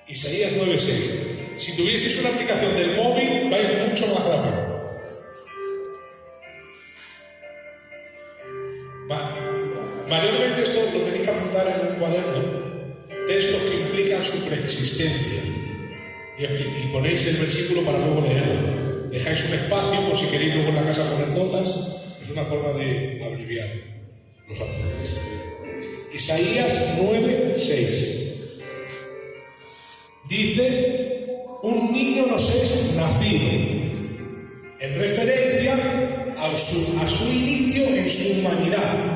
Isaías 9:6. Si tuvieseis una aplicación del móvil, vais mucho más rápido. Mayormente esto lo tenéis que apuntar en un cuaderno, textos que implican su preexistencia, y ponéis el versículo para luego leerlo. Dejáis un espacio por si queréis luego en la casa poner notas. Es una forma de abreviar los apuntes. Isaías 9:6 dice: un niño nos es nacido, en referencia a su inicio en su humanidad.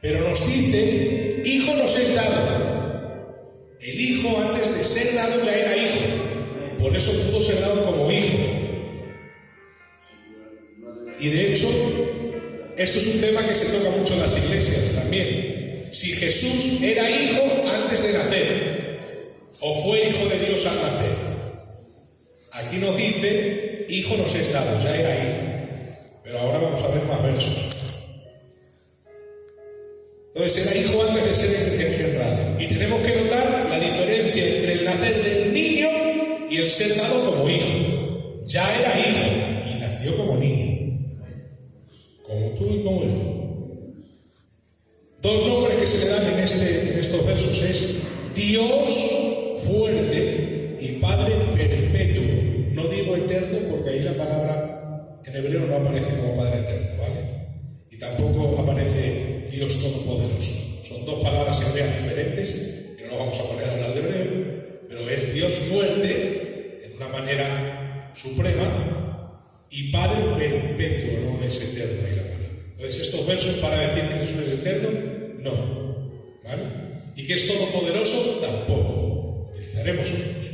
Pero nos dice: hijo nos es dado. El hijo, antes de ser dado, ya era hijo. Por eso pudo ser dado como hijo. Y de hecho, esto es un tema que se toca mucho en las iglesias también. Si Jesús era hijo antes de nacer, o fue hijo de Dios al nacer. Aquí nos dice: hijo nos es dado, ya era hijo. Pero ahora vamos a ver más versos. Entonces era hijo antes de ser engendrado. Y tenemos que notar la diferencia entre el nacer del niño y el ser dado como hijo. Ya era hijo y nació como niño. Como tú y como yo. Dos nombres que se le dan en estos versos es Dios fuerte y Padre perpetuo. No digo eterno porque ahí la palabra en hebreo no aparece como Padre eterno, ¿vale? Y tampoco aparece Dios todopoderoso. Son dos palabras hebreas diferentes, que no nos vamos a poner a hablar de hebreo, pero es Dios fuerte en una manera suprema y Padre perpetuo, no es eterno ahí la palabra. Entonces estos versos para decir que Jesús es eterno, no, ¿vale? Y que es todopoderoso, tampoco. Utilizaremos otros.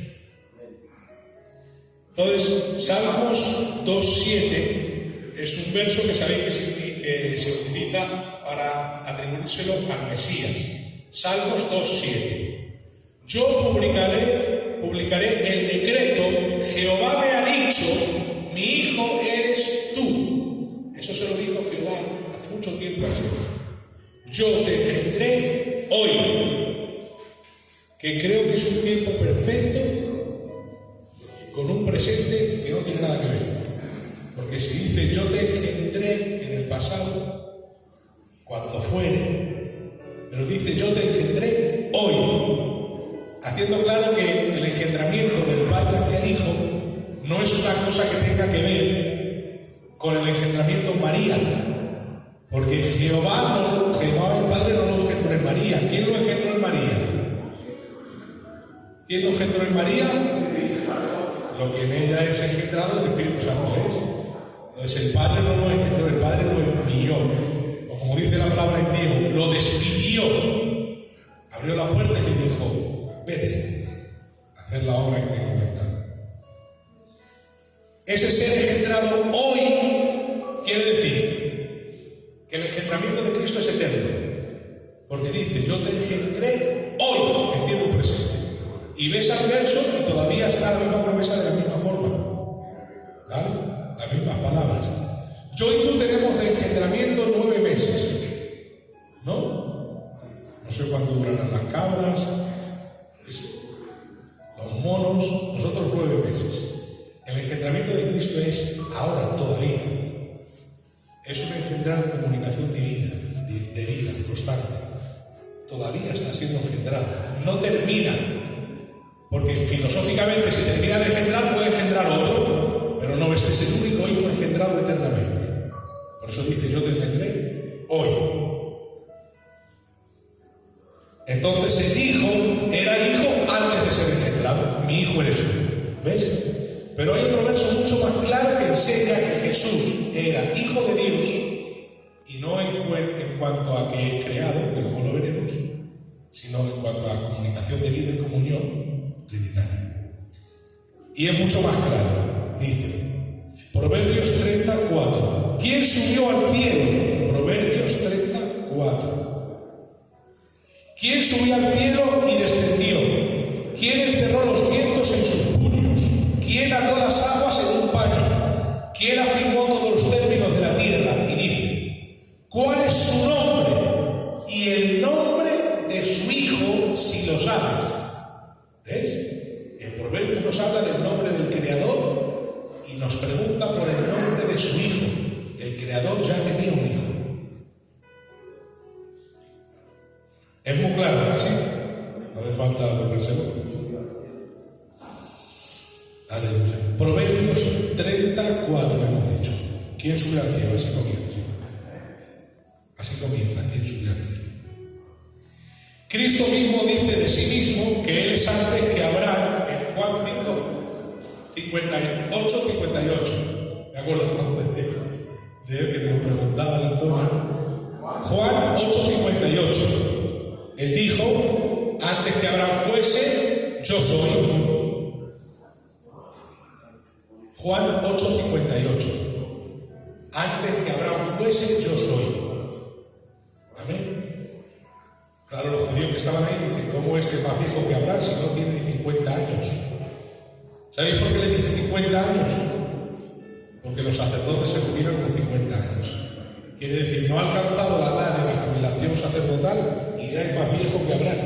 Entonces, Salmos 2:7 es un verso que sabéis que se utiliza para atribuírselo al Mesías. Salmos 2:7. Yo publicaré el decreto, Jehová me ha dicho, mi hijo eres tú. Eso se lo dijo Jehová hace mucho tiempo así. Yo te engendré hoy, que creo que es un tiempo perfecto con un presente que no tiene nada que ver. Porque si dice yo te engendré en el pasado, cuando fuere, pero dice yo te engendré hoy, haciendo claro que el engendramiento del Padre hacia el Hijo no es una cosa que tenga que ver con el engendramiento en María, porque Jehová el Padre no lo engendró en María. ¿Quién lo engendró en María? ¿Quién lo engendró en María? Lo que en ella es engendrado, el Espíritu Santo es. Entonces el Padre no lo engendró, el Padre lo envió. O como dice la palabra en griego, lo despidió. Abrió la puerta y le dijo: vete a hacer la obra que te he encomendado. Ese ser engendrado hoy quiere decir que el engendramiento de Cristo es eterno. Porque dice, yo te engendré hoy, en tiempo presente. Y ves al verso y todavía está la misma promesa de la misma forma. ¿Vale? Las mismas palabras. Yo y tú tenemos de engendramiento 9 meses. ¿No? No sé cuánto durarán las cabras, los monos, nosotros 9 meses. El engendramiento de Cristo es ahora, todavía. Es un engendrar de comunicación divina, de vida, constante. Todavía está siendo engendrado. No termina. Porque filosóficamente, si termina de engendrar, puede engendrar otro, pero no, este es el único hijo engendrado eternamente. Por eso dice, yo te engendré hoy. Entonces el hijo era hijo antes de ser engendrado. Mi hijo eres tú. ¿Ves? Pero hay otro verso mucho más claro que enseña que Jesús era hijo de Dios, y no en cuanto a que es creado, que luego lo veremos, sino en cuanto a comunicación de vida y comunión trinitaria. Y es mucho más claro. Dice, Proverbios 34. ¿Quién subió al cielo? Proverbios 34. ¿Quién subió al cielo y descendió? ¿Quién encerró los vientos en sus puños? ¿Quién ató las aguas en un paño? ¿Quién afirmó todos los términos de la tierra? Y dice, ¿cuál es su nombre? Y el nombre de su hijo, si lo sabes. ¿Ves? Proverbios nos habla del nombre del Creador y nos pregunta por el nombre de su Hijo. El Creador ya tenía un Hijo. Es muy claro, ¿sí? No hace falta volvérselo. Aleluya. Proverbios 34 hemos dicho. ¿Quién sube al cielo? Así comienza. Así comienza. ¿Quién sube al cielo? Cristo mismo dice de sí mismo que Él es antes que Abraham en Juan 58. Me acuerdo de él que me lo preguntaba el Antonio. Juan 8:58. Él dijo, antes que Abraham fuese, yo soy. Juan 8:58. Antes que Abraham fuese, yo soy. Amén. Claro, los judíos que estaban ahí dicen, ¿cómo es que es más viejo que Abraham si no tiene ni 50 años? ¿Sabéis por qué le dice 50 años? Porque los sacerdotes se jubilan con 50 años. Quiere decir, no ha alcanzado la edad de la jubilación sacerdotal y ya es más viejo que Abraham.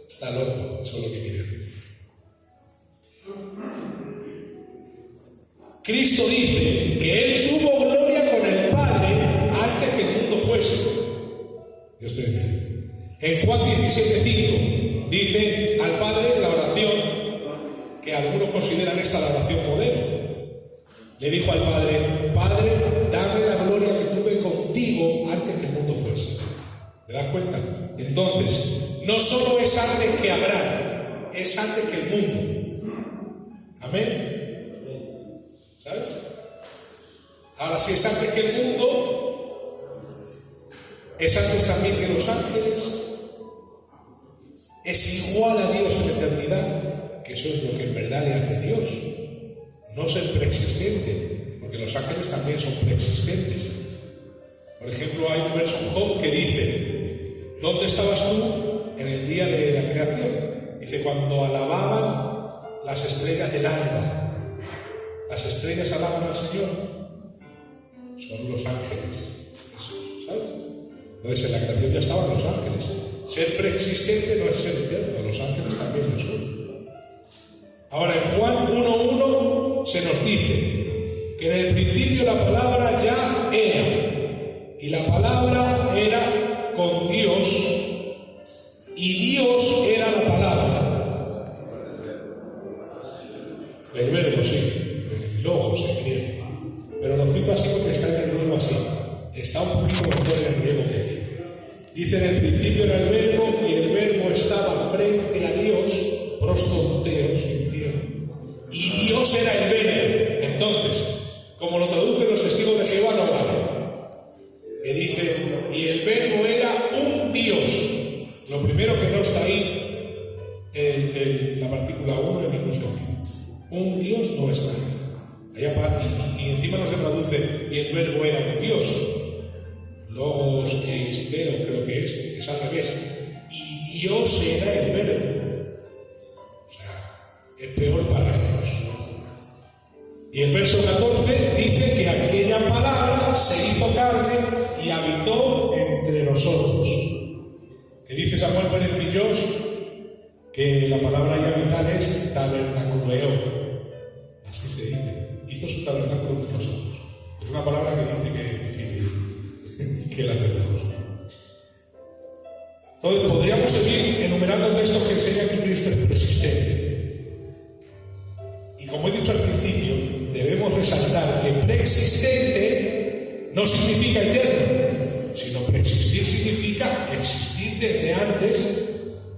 Está loco, eso es lo que quiere decir. Cristo dice que Él tuvo gloria con el Padre antes que el mundo fuese. Dios te bendiga. En Juan 17:5 dice al Padre la oración que algunos consideran esta la oración modelo. Le dijo al Padre, Padre, dame la gloria que tuve contigo antes que el mundo fuese. ¿Te das cuenta? Entonces, no solo es antes que Abraham, es antes que el mundo. Amén. ¿Sabes? Ahora, si es antes que el mundo, es antes también que los ángeles. Es igual a Dios en la eternidad, que eso es lo que en verdad le hace Dios. No ser preexistente, porque los ángeles también son preexistentes. Por ejemplo, hay un verso en Job que dice, ¿dónde estabas tú en el día de la creación? Dice, cuando alababan las estrellas del alba. Las estrellas alaban al Señor. Son los ángeles. ¿Sabes? Entonces en la creación ya estaban los ángeles. Ser preexistente no es ser eterno, los ángeles también lo son. Ahora en Juan 1:1 se nos dice que en el principio la palabra ya era, y la palabra era con Dios, y Dios era la palabra. El verbo, sí, el logos en griego. Pero lo cito así porque está en el griego así. Está un poquito mejor en el griego que aquí. Dice, en el principio era el verbo, y el verbo estaba frente a Dios, prostonteos en griego, y Dios era el verbo. Entonces, como lo traducen los testigos de Jehová, no vale. Que dice, y el verbo era un Dios. Lo primero que no está ahí, la partícula 1 en ningún sentido. Un Dios no está ahí. Y encima no se traduce, y el verbo era un Dios. Logos Deus creo que es al revés. Y Dios era el verbo. O sea, es peor para ellos. Y el verso 14 dice que aquella palabra se hizo carne y habitó entre nosotros. Que dice Samuel Pérez Millós que la palabra ahí habitar es tabernaculeo. Así se dice. Hizo su tabernáculo entre nosotros. Es una palabra que dice que es difícil que la entendamos. Entonces podríamos seguir enumerando textos que enseñan que Cristo es preexistente. Y como he dicho al principio, debemos resaltar que preexistente no significa eterno, sino preexistir significa existir desde antes,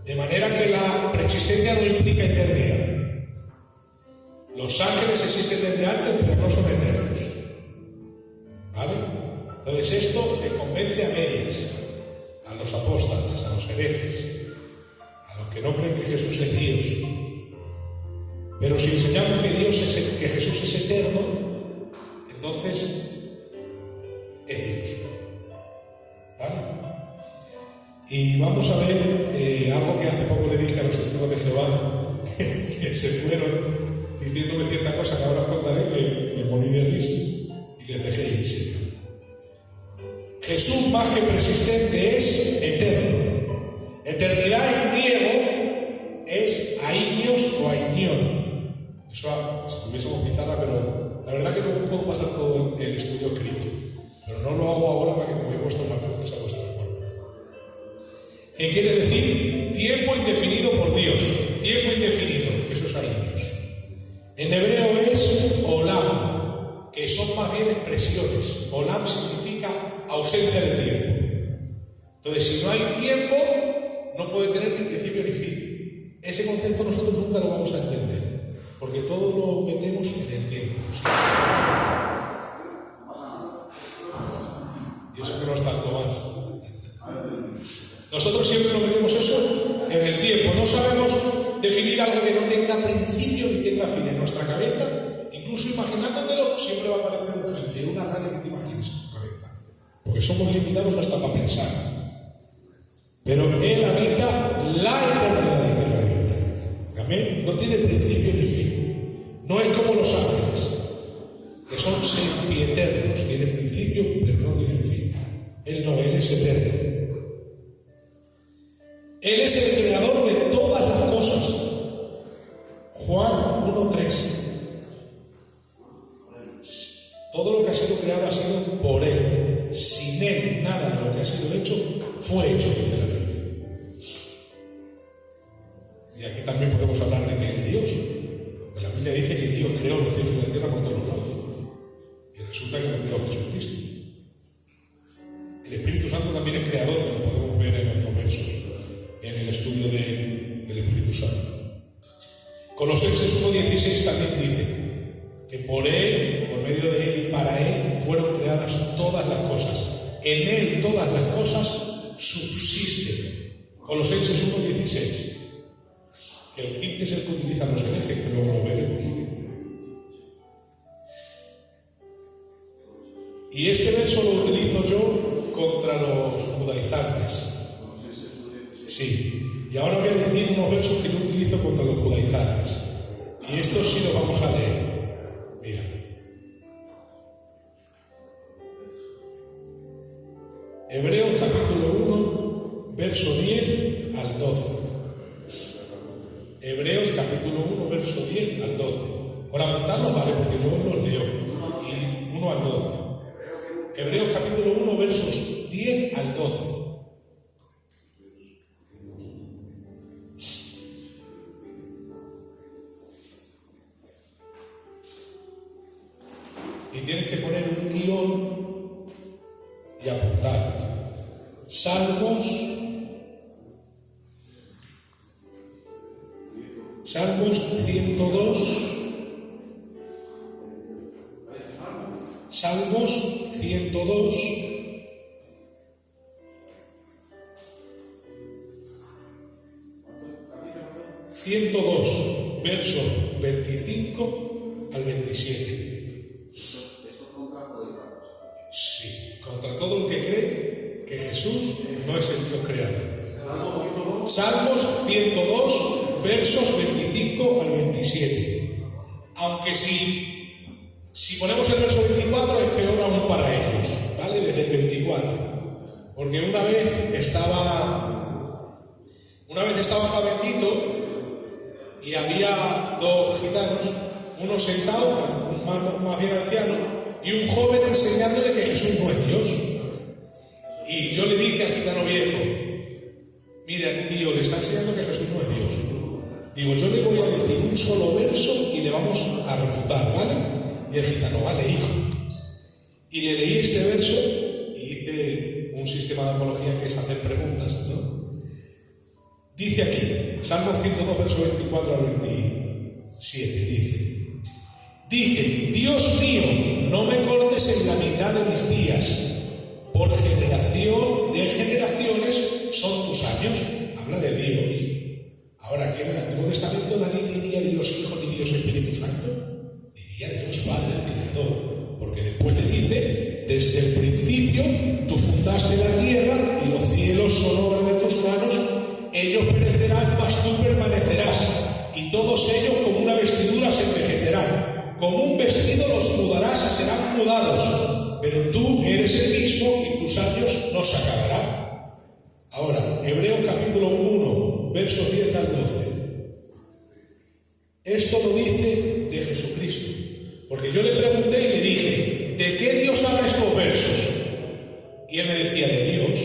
de manera que la preexistencia no implica eternidad. Los ángeles existen desde antes, pero no son eternos. ¿Vale? Entonces esto le convence a medias, a los apóstatas, a los herejes, a los que no creen que Jesús es Dios. Pero si enseñamos que Jesús es eterno, entonces es Dios. ¿Vale? Y vamos a ver algo que hace poco le dije a los testigos de Jehová, que se fueron diciéndome cierta cosa que ahora os contaré, que me morí de risas y les dejé ir. Jesús, más que persistente, es eterno. Eternidad en griego es aionios o ainion. Eso, si tuviésemos pizarra, pero la verdad que no puedo pasar todo el estudio escrito. Pero no lo hago ahora para que toméis vuestros apuntes a vuestra forma. ¿Qué quiere decir? Tiempo indefinido por Dios. Tiempo indefinido, eso es años. En hebreo es olam, que son más bien expresiones. Olam significa ausencia de tiempo. Entonces, si no hay tiempo, no puede tener ni principio ni fin. Ese concepto nosotros nunca lo vamos a entender, porque todo lo metemos en el tiempo. ¿Sí? Y eso que no es tanto más. Nosotros siempre lo metemos eso en el tiempo. No sabemos definir algo que no tenga principio ni tenga fin en nuestra cabeza. Incluso imaginándotelo, siempre va a aparecer un fin. Tiene una raya que te imagines en tu cabeza. Porque somos limitados hasta para pensar. Pero Él habita la eternidad, dice la Biblia. Amén. No tiene principio ni fin. No es como los ángeles, que son sempieternos. Tienen principio, pero no tienen fin. Él no, Él es eterno. Él es el creador de todas las cosas. Juan 1:3. Todo lo que ha sido creado ha sido por Él. Sin Él, nada de lo que ha sido hecho fue hecho, dice la Biblia. Y aquí también podemos hablar de que es Dios. Porque la Biblia dice que Dios creó los cielos y la tierra por todos lados. Y resulta que lo creó Jesucristo. El Espíritu Santo también es creador, que lo podemos ver en otros versos, en el estudio del Espíritu Santo. Colosenses 1:16 también dice que por Él, por medio de Él y para Él fueron creadas todas las cosas. En Él todas las cosas subsisten. Colosenses 1:16. El 15 es el que utilizan los herejes, que luego lo veremos. Y este verso lo utilizo yo contra los judaizantes. Sí. Y ahora voy a decir unos versos que yo utilizo contra los judaizantes. Y estos sí los vamos a leer. Mira. Hebreos capítulo 1, verso 10 al 12. Hebreos capítulo 1, verso 10 al 12. Por apuntarlos, vale, porque luego los leo. Y 1 al 12. Hebreos capítulo 1, versos 10 al 12. Y tienes que poner un guión y apuntar. Salmos 102. Salmos 102. Versos 25 al 27. Sí, contra todo el que cree que Jesús no es el Dios creador. Salmos 102, versos 25 al 27. Aunque si ponemos el verso 24 es peor aún para ellos, ¿vale? Desde el 24. Porque una vez estaba acá bendito y había dos gitanos, uno sentado, más bien anciano, y un joven enseñándole que Jesús no es Dios. Y yo le dije al gitano viejo: mira, tío, le está enseñando que Jesús no es Dios. Digo, yo le voy a decir un solo verso y le vamos a refutar, ¿vale? Y el gitano: vale, hijo. Y le leí este verso y hice un sistema de apología que es hacer preguntas, ¿no? Dice aquí, Salmo 102, verso 24 al 27, Dije, Dios mío, no me cortes en la mitad de mis días, por generación de generaciones son tus años. Habla de Dios. Ahora, que en el Antiguo Testamento nadie diría Dios Hijo ni Dios Espíritu Santo, diría Dios Padre, el Creador, porque después le dice, desde el principio tú fundaste la tierra y los cielos son obra de tus manos, ellos perecerán, mas tú permanecerás, y todos ellos como una vestidura se envejecerán. Como un vestido los mudarás y serán mudados, pero tú eres el mismo y tus años no se acabarán. Ahora, Hebreos capítulo 1, versos 10 al 12. Esto lo dice de Jesucristo. Porque yo le pregunté y le dije, ¿de qué Dios habla estos versos? Y él me decía, de Dios,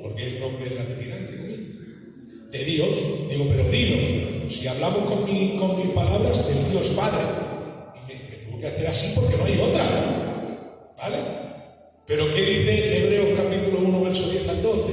porque él no cree en la Trinidad, de Dios. Digo, pero dilo, si hablamos con mis palabras, del Dios Padre. Y me tuvo que hacer así porque no hay otra. ¿Vale? Pero ¿qué dice Hebreos capítulo 1, verso 10 al 12?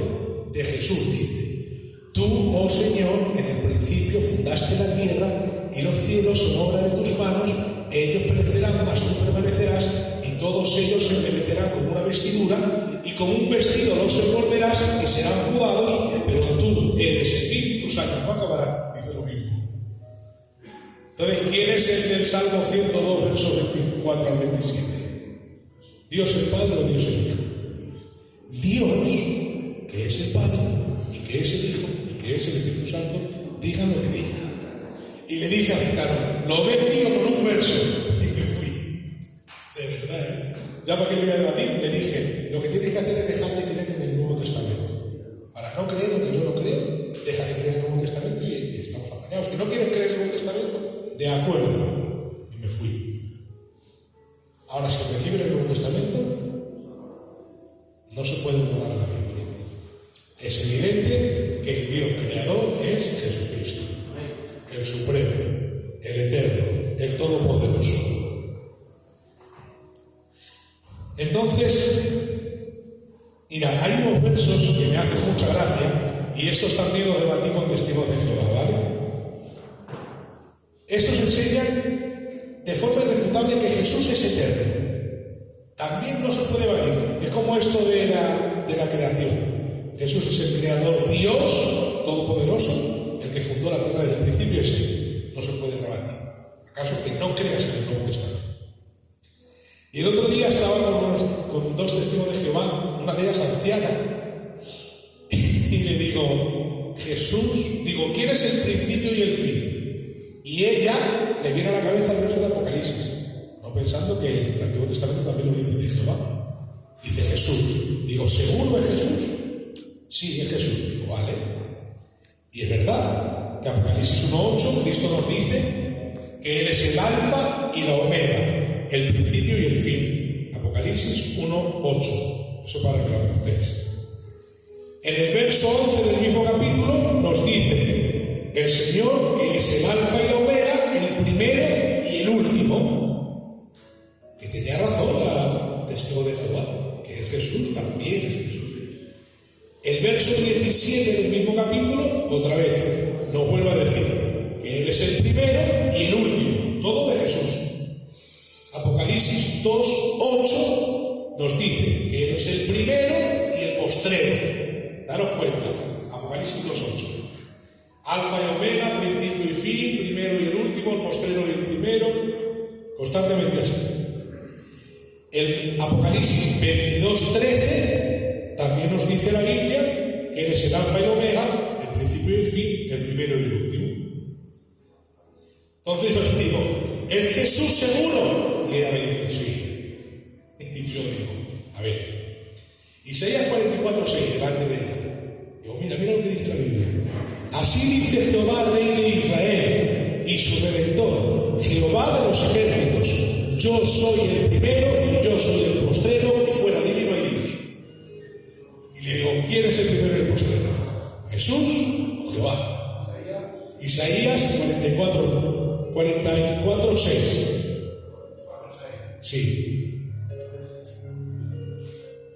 De Jesús dice, tú, oh Señor, en el principio fundaste la tierra y los cielos son obra de tus manos, ellos perecerán, mas tú permanecerás, y todos ellos se envejecerán como una vestidura, y como un vestido los envolverás y serán mudados, pero tú eres el mismo y tus años no acabarán, dice lo mismo. Entonces, ¿quién es el del Salmo 102, versos 24 al 27? ¿Dios el Padre o Dios el Hijo? Dios, que es el Padre, y que es el Hijo, y que es el Espíritu Santo, diga lo que diga. Y le dije a Gitano, lo ves, tío, con un verso. Y me fui. De verdad, ¿eh? Ya para que le voy a debatir, le dije, lo que tienes que hacer es dejar de creer en el Nuevo Testamento. Para no creer lo que yo no creo, deja de creer en el Nuevo Testamento y estamos apañados. ¿Que no quieres creer en el Nuevo Testamento? De acuerdo. Y me fui. Ahora, si reciben el Nuevo Testamento, no se puede borrar la Biblia. Es evidente que el Dios creador es Jesucristo. El Supremo, el Eterno, el Todopoderoso. Entonces, mira, hay unos versos que me hacen mucha gracia, y estos también los debatí con testigos de Jehová, ¿vale? Estos enseñan de forma irrefutable que Jesús es eterno. También no se puede debatir. Es como esto de la creación. Jesús es el creador, Dios Todopoderoso. El que fundó la tierra desde el principio es Él. No se puede rebatir. ¿Acaso que no creas en el Nuevo Testamento? Y el otro día estaba con dos testigos de Jehová, una de ellas anciana, y le digo, ¿quién es el principio y el fin? Y ella le viene a la cabeza el verso de Apocalipsis, no pensando que el Antiguo Testamento también lo dice de Jehová. Dice Jesús. Digo, ¿seguro es Jesús? Sí, es Jesús. Digo, vale. Y es verdad que Apocalipsis 1.8, Cristo nos dice que Él es el alfa y la omega, el principio y el fin. Apocalipsis 1.8. Eso para que lo apuntéis. En el verso 11 del mismo capítulo nos dice el Señor que es el alfa y la omega, el primero y el último. Que tenía razón la testigo de Jehová, que es Jesús, también es Jesús. El verso 17 del mismo capítulo, otra vez, nos vuelve a decir que Él es el primero y el último, todo de Jesús. Apocalipsis 2.8 nos dice que Él es el primero y el postrero. Daros cuenta, Apocalipsis 2.8. Alfa y omega, principio y fin, primero y el último, el postrero y el primero, constantemente así. El Apocalipsis 22.13 también nos dice la Biblia que Él es el alfa y el omega, el principio y el fin, el primero y el último. Entonces yo les digo, ¿es Jesús seguro? Y ella me dice, sí. Y yo digo, a ver, Isaías 44.6, delante de ella. Digo, mira lo que dice la Biblia. Así dice Jehová, Rey de Israel, y su Redentor, Jehová de los ejércitos, yo soy el primero y yo soy el postrero, y fuera de mí no hay Dios. Y le digo, ¿quién es el primero y el postrero? ¿Jesús o Jehová? Isaías 44.6. Sí.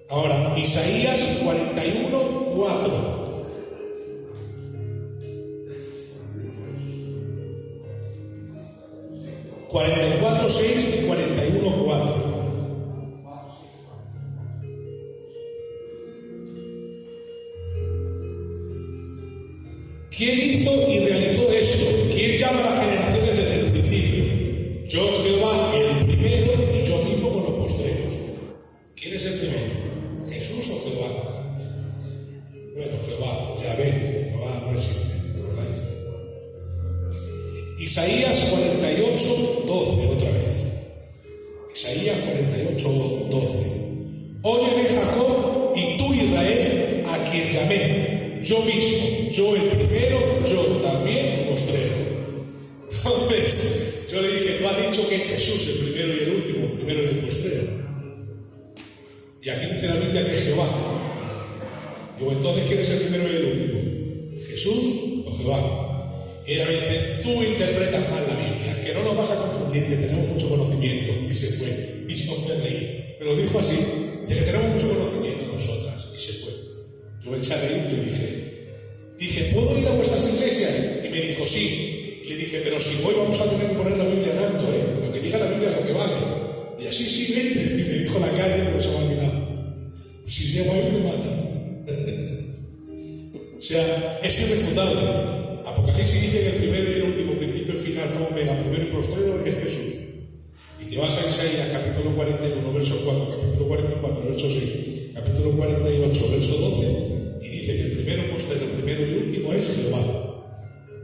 Ahora, Isaías 41.4. y 41.4. ¿Quién hizo y realizó esto? ¿Quién llama a las generaciones desde el principio? Yo, Jehová, el primero, y yo mismo con los postreros. ¿Quién es el primero? ¿Jesús o Jehová? Bueno, Jehová, ya ven, Jehová no existe, ¿recordáis? Isaías 48.12, otra vez. Isaías 48.12. Óyeme, Jacob, y tú, Israel, a quien llamé, yo mismo, yo el primero, yo también el postrero. Entonces, yo le dije, tú has dicho que es Jesús el primero y el último, el primero y el postrero. Y aquí dice la Biblia que es Jehová. Digo, entonces, ¿quién es el primero y el último? ¿Jesús o Jehová? Y ella me dice, tú interpretas mal la Biblia, que no nos vas a confundir, que tenemos mucho conocimiento. Y se fue. Y yo me reí. Me lo dijo así. Dice que tenemos mucho conocimiento nosotras. Y se fue. Yo me eché a reír y le dije, ¿puedo ir a vuestras iglesias? Y me dijo, sí. Y le dije, pero si voy vamos a tener que poner la Biblia en alto, ¿eh? Lo que diga la Biblia es lo que vale. Y así, sí, vente. Y me dijo la calle, pero se me ha olvidado. Si llego ahí me matan. O sea, es irrefutable. Apocalipsis dice que el primero y el último, principio y final, alfa, omega, primero y postrero es Jesús. Y te vas a Isaías, capítulo 41, verso 4, capítulo 44, verso 6, capítulo 48, verso 12, y dice que el primero, postrero, primero y último es Jehová.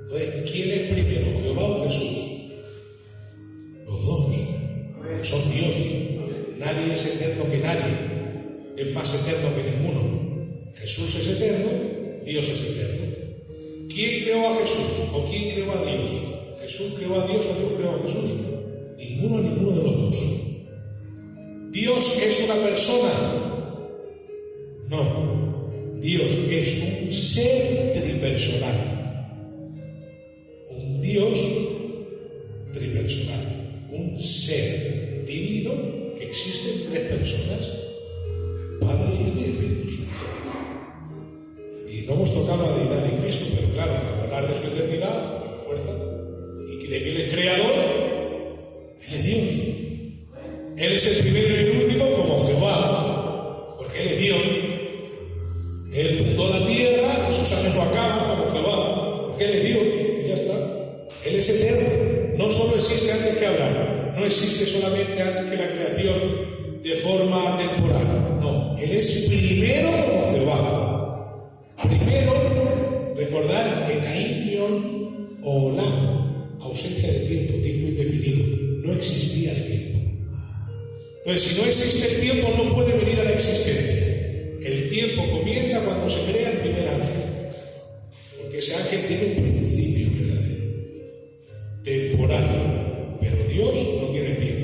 Entonces, ¿quién es primero, Jehová o Jesús? Los dos. Son Dios. Nadie es eterno que nadie. Es más eterno que ninguno. Jesús es eterno, Dios es eterno. ¿Quién creó a Jesús o quién creó a Dios? ¿Jesús creó a Dios o Dios creó a Jesús? Ninguno de los dos. ¿Dios es una persona? No. Dios es un ser tripersonal. Un Dios tripersonal. Un ser divino que existe en tres personas. Padre, Hijo y Espíritu Santo. Y no hemos tocado la deidad de Cristo, pero claro, al hablar de su eternidad, de la fuerza, y de que Él es creador, Él es Dios. Él es el primero y el último como Jehová, porque Él es Dios. Él fundó la tierra, y sus años no acaban como Jehová, porque Él es Dios, y ya está. Él es eterno, no solo existe antes que Abraham, no existe solamente antes que la creación de forma temporal, no, Él es primero como Jehová. Primero, recordar en Aion o Olam, ausencia de tiempo, tiempo indefinido, no existía el tiempo. Entonces, si no existe el tiempo, no puede venir a la existencia. El tiempo comienza cuando se crea el primer ángel, porque ese ángel tiene un principio verdadero, temporal, pero Dios no tiene tiempo.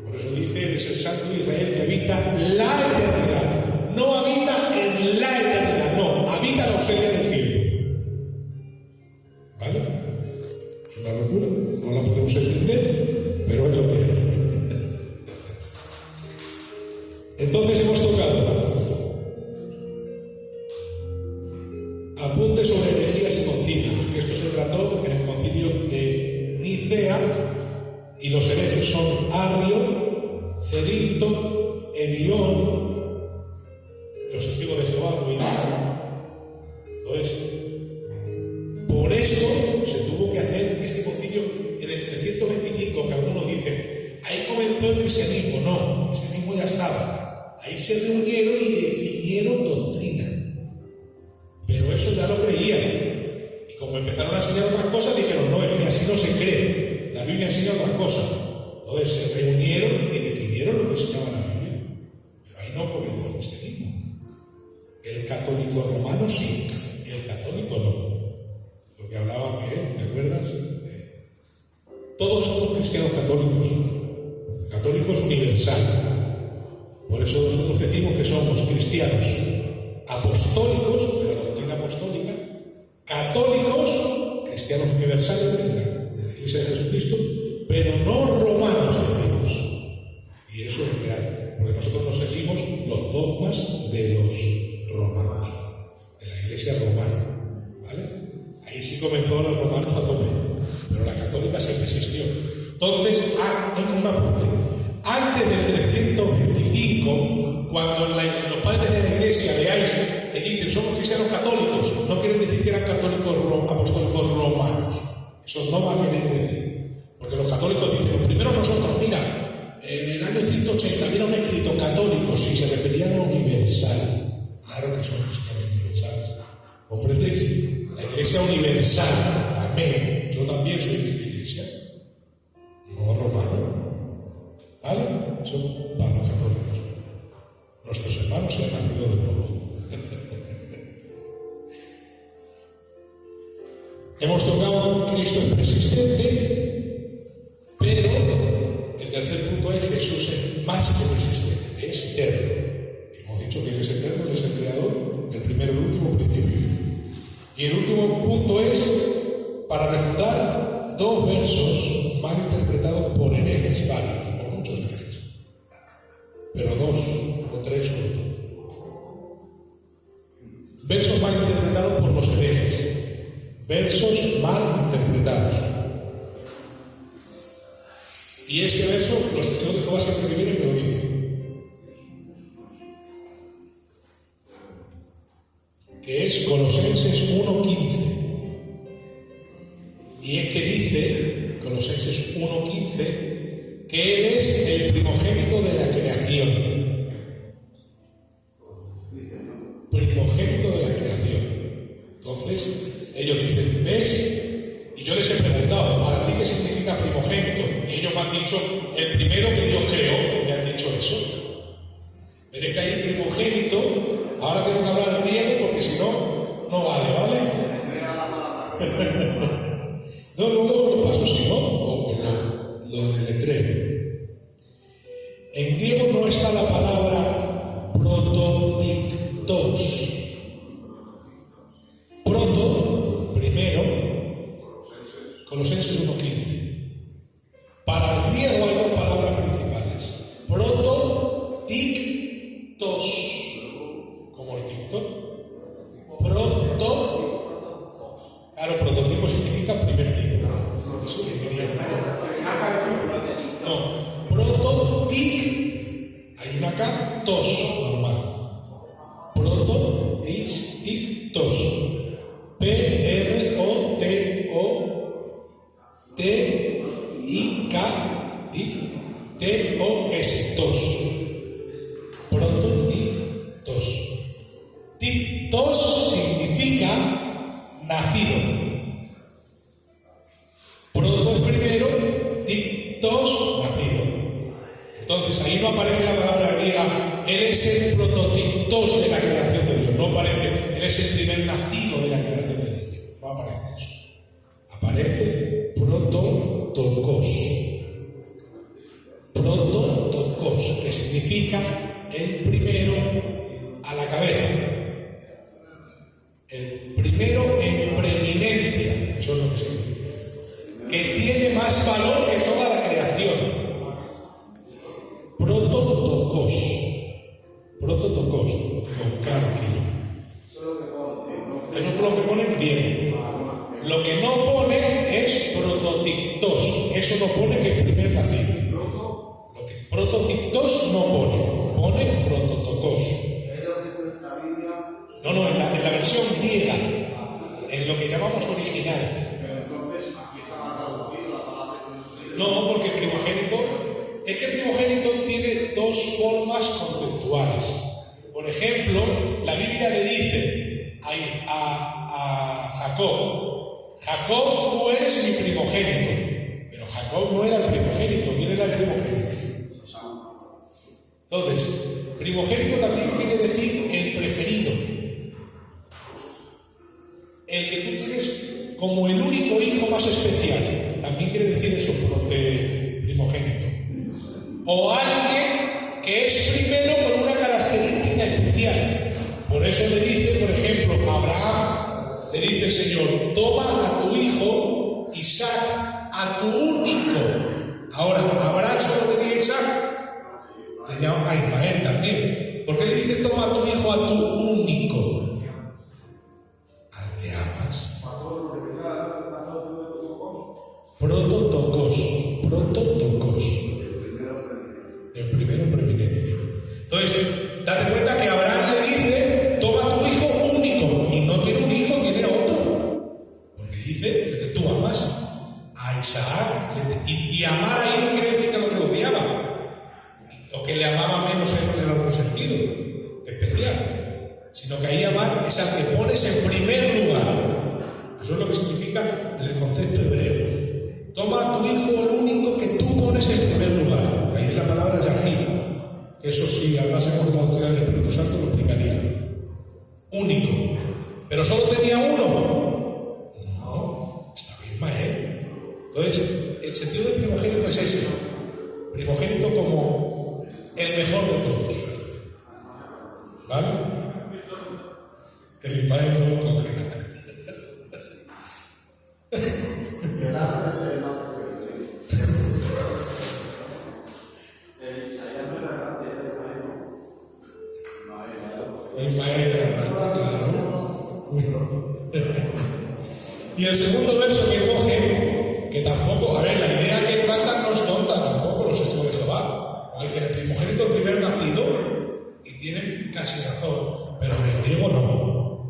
Por eso dice, Él es el Santo de Israel que habita la eternidad. No habita en la eternidad, no, habita la ausencia del tiempo. ¿Vale? Es una locura, no la podemos entender, pero es lo que es. Entonces hemos tocado apuntes sobre herejías y concilios, que esto se trató en el concilio de Nicea, y los herejes son Arrio, Cerinto, Ebión, los testigos de Jehová, Entonces, por esto se tuvo que hacer este concilio en el 325, que algunos dicen, ahí comenzó el cristianismo. No, el cristianismo ya estaba. Ahí se reunieron y definieron doctrina. Pero eso ya lo creían. Y como empezaron a enseñar otras cosas, dijeron, no, es que así no se cree. La Biblia enseña otras cosas. Entonces se reunieron y definieron lo que enseñaba la Biblia. Pero ahí no comenzó el cristianismo. El católico romano sí, el católico no. Lo que hablaba Miguel, ¿te acuerdas? Todos somos cristianos católicos. El católico es universal. Por eso nosotros decimos que somos cristianos apostólicos, de la doctrina apostólica, católicos, cristianos universales de la Iglesia de Jesucristo, pero no romanos decimos. Y eso es real, porque nosotros no seguimos los dogmas de los romanos, de la Iglesia romana, ¿vale? Ahí sí comenzó los romanos a tope, pero la católica siempre existió. Entonces, un apunte. Antes del 325, cuando los padres de la Iglesia, veáis, que dicen somos cristianos católicos, no quieren decir que eran católicos apostólicos romanos. Eso no va a querer decir. Porque los católicos dicen, primero nosotros, mira, en el año 180 había un escrito católico, si se referían a universal. Claro que son cristianos universales. ¿Comprendéis? La Iglesia universal. Amén. Yo también soy de esta Iglesia. No romano. ¿Vale? Son para los católicos. Nuestros hermanos se han nacido de nuevo. Hemos tocado Cristo es persistente, pero el tercer punto es Jesús es más que persistente, es eterno. Hemos dicho que Él es eterno, Él es el creador, el primero, el último, principio y fin. Y el último punto es para refutar dos versos mal interpretados por herejes varios, por muchos herejes, pero dos o tres sobre todo. Versos mal interpretados por los herejes, versos mal interpretados. Y este verso, los testigos de Jehová siempre que vienen me lo dicen, que es Colosenses 1:15. Y es que dice, Colosenses 1:15, que Él es el primogénito de la creación. Primogénito de la creación. Entonces, ellos dicen, ¿ves? Y yo les he preguntado, ¿para ti qué significa primogénito? Y ellos me han dicho, el primero que Dios creó, me han dicho eso. Pero es que hay el primogénito, ahora tengo que hablar griego porque si no, no vale, ¿vale? No, luego lo paso si no, o lo deletreo. En griego no está la palabra prototiktos. Proto, primero, Colosenses 1:15. Para el griego hay dos palabras principales. Proto, tiktos, como el TikTok. Proto. Claro, prototipo significa primer tipo. Eso que quería. No, prototic, hay una acá, tos, normal. Prototictos. P-R-O-T-O-T-I-K-T-O-S, tos. Prototictos. Tictos significa nacido. Proto el primero, tictos, nacido. Entonces ahí no aparece la palabra griega, Él es el prototictos de la creación de Dios. No aparece, Él es el primer nacido de la creación de Dios. No aparece eso. Aparece prototokos. Prototokos, que significa el primero a la cabeza. El primero en preeminencia, eso es lo que significa, que tiene más valor que toda la creación. Prototokos, con tranquilo. Eso es lo que pone en griego. Lo que no pone es prototictos, eso no pone que es primer nacido. Lo que prototictos no pone prototokos. No, en la versión griega, en lo que llamamos original. Pero entonces aquí está traducido la palabra. No, porque primogénito, es que primogénito tiene dos formas conceptuales. Por ejemplo, la Biblia le dice a Jacob, Jacob, tú eres mi primogénito. Pero Jacob no era el primogénito, ¿quién era el primogénito? Entonces, primogénito también quiere decir el preferido. El que tú tienes como el único hijo más especial, también quiere decir eso, primogénito. O alguien que es primero con una característica especial. Por eso le dice, por ejemplo, a Abraham, le dice el Señor, toma a tu hijo Isaac, a tu único. Ahora, Abraham solo tenía Isaac, tenía a Ismael también. ¿Por qué le dice, toma a tu hijo, a tu único? Prototokos. El primero en preeminencia. Entonces, date cuenta que Abraham le dice, toma a tu hijo único. Y no tiene un hijo, tiene otro. Porque dice, el que tú amas, a Isaac. Y amar ahí no quiere decir que el otro lo odiaba. O que le amaba menos en algún sentido especial. Sino que ahí amar es al que pones en primer lugar. Eso es lo que significa el concepto hebreo. Toma a tu hijo el único que tú pones en primer lugar. Ahí es la palabra Yahí. Eso si hablásemos de la doctrina del Espíritu Santo lo explicaría. Único. ¿Pero solo tenía uno? No. Entonces, el sentido de primogénito es ese. Primogénito como el mejor de todos. ¿Vale? El Ismael no lo coge. Y el segundo verso que coge, que tampoco, a ver, la idea que plantan no es tonta tampoco los testigos de Jehová. Como dicen, el primogénito, el primer nacido, y tienen casi razón, pero en el griego no.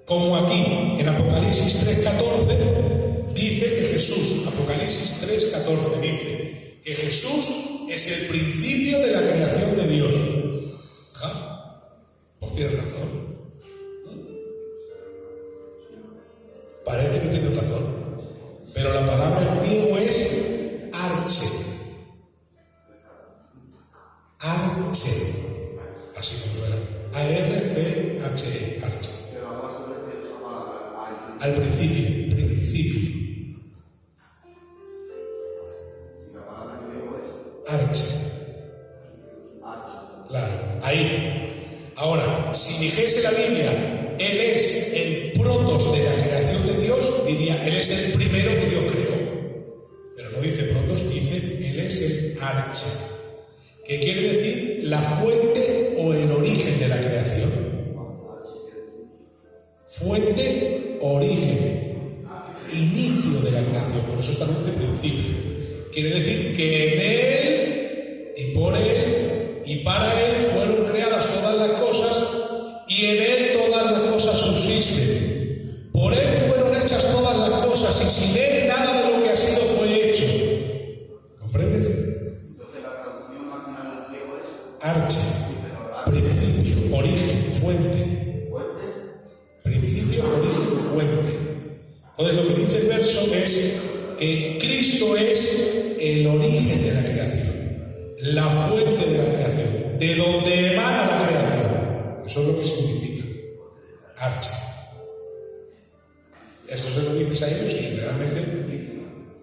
Como aquí, en Apocalipsis 3:14, dice que Jesús, Apocalipsis 3:14 dice que Jesús es el principio de la creación de Dios. ¿Ja? Pues tiene razón. Parece que tiene razón, pero la palabra en griego es arche. Arche. Así como suena. A-R-C-H-E. Arche. Al principio. Principio. Arche. Claro. Ahí. Ahora, si dijese la Biblia, Él es el protos de la creación de Dios, diría, Él es el primero que Dios creó. Pero no dice protos, dice, Él es el arche. Que quiere decir la fuente o el origen de la creación. Fuente, origen, inicio de la creación. Por eso establece principio. Quiere decir que en Él, y por Él, y para Él fueron creadas todas las cosas, y en Él todas las cosas subsisten. Por Él fueron hechas todas las cosas, y sin Él nada de lo que ha sido fue hecho. ¿Comprendes? Entonces la traducción al final del griego es arche, principio, origen, fuente. Principio, origen, fuente. Entonces lo que dice el verso es que Cristo es el origen de la creación, la fuente de la creación, de donde emana la creación. Eso es lo que significa arche. Esto se lo dices a ellos y realmente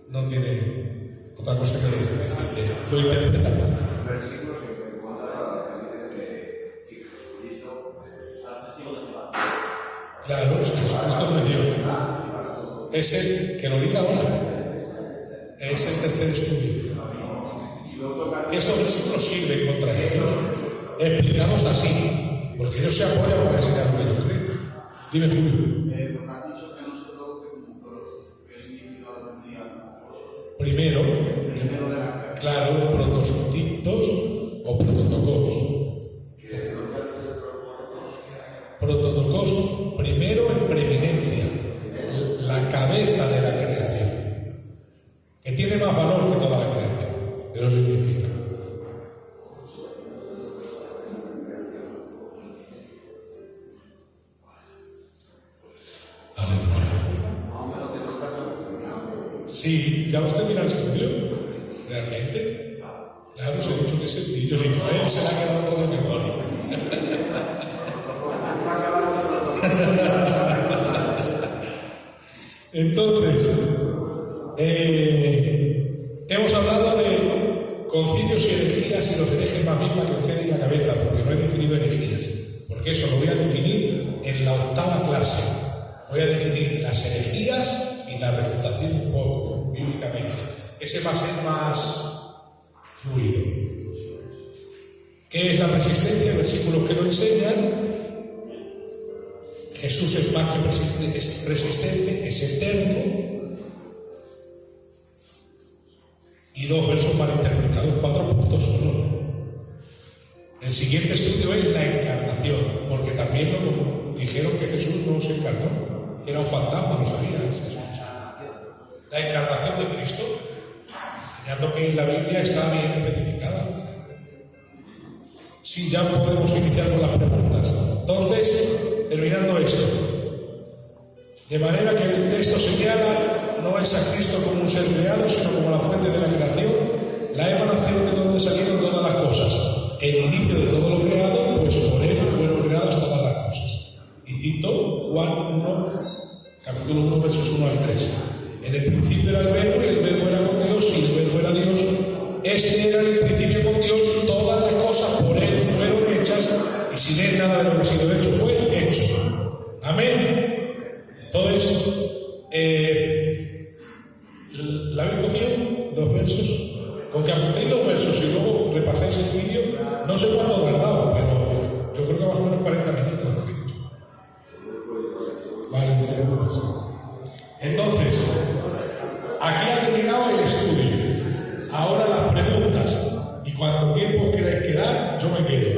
no tiene otra cosa que decirte. Lo interpretan mal. versículos que encuentra que si Jesucristo es testigo de Jehová. Claro, es que Jesucristo no es Dios. Es el que lo diga ahora. Es el tercer estudio. Estos versículos sirven contra ellos, explicados así. Porque ellos se apoyan para enseñar lo que ellos creen. Dime, Julio. Porque has dicho que no se traduce como protos. ¿Qué significado tendría protos? Primero, claro, de protostitos o prototocos. Prototocos, primero en preeminencia, la cabeza de la creación, que tiene más valor que toda la creación. Eso significa. Sí, ya hemos terminado el estudio. ¿Realmente? Claro, os he dicho que es sencillo. El Ismael se le ha quedado todo de memoria. Entonces, hemos hablado de concilios y herejías y los herejes más misma que os quede en la cabeza, porque no he definido herejías. Porque eso lo voy a definir en la 8ª clase. Voy a definir las herejías y la refutación un poco, bíblicamente. Ese va a ser más fluido. ¿Qué es la persistencia? Versículos que lo enseñan. Jesús es más que persistente, es eterno. Y 2 versos mal interpretados, 4 puntos solo. El siguiente estudio es la encarnación, porque también lo dijeron que Jesús no se encarnó, que era un fantasma, ¿lo sabías? La encarnación de Cristo, enseñando que en la Biblia está bien especificada. Sí, ya podemos iniciar con las preguntas. Entonces, terminando esto, de manera que el texto señala, no es a Cristo como un ser creado, sino como la fuente de la creación, la emanación de donde salieron todas las cosas, el inicio de todo lo creado, pues por él fueron creadas todas las cosas. Y cito Juan 1, capítulo 1, versos 1 al 3. En el principio era el verbo, y el verbo Este era el principio con Dios, todas las cosas por Él fueron hechas y sin Él nada de lo que ha sido hecho fue hecho. Amén. Entonces, ¿la habéis cogido? Los versos. Con que apuntéis los versos y luego repasáis el vídeo, no sé cuánto tardado, pero yo creo que más o menos 40 minutos, lo que he dicho. Vale, no te preocupes. Entonces, aquí ha terminado el estudio. Ahora las preguntas. Y cuánto tiempo queráis quedar, yo me quedo.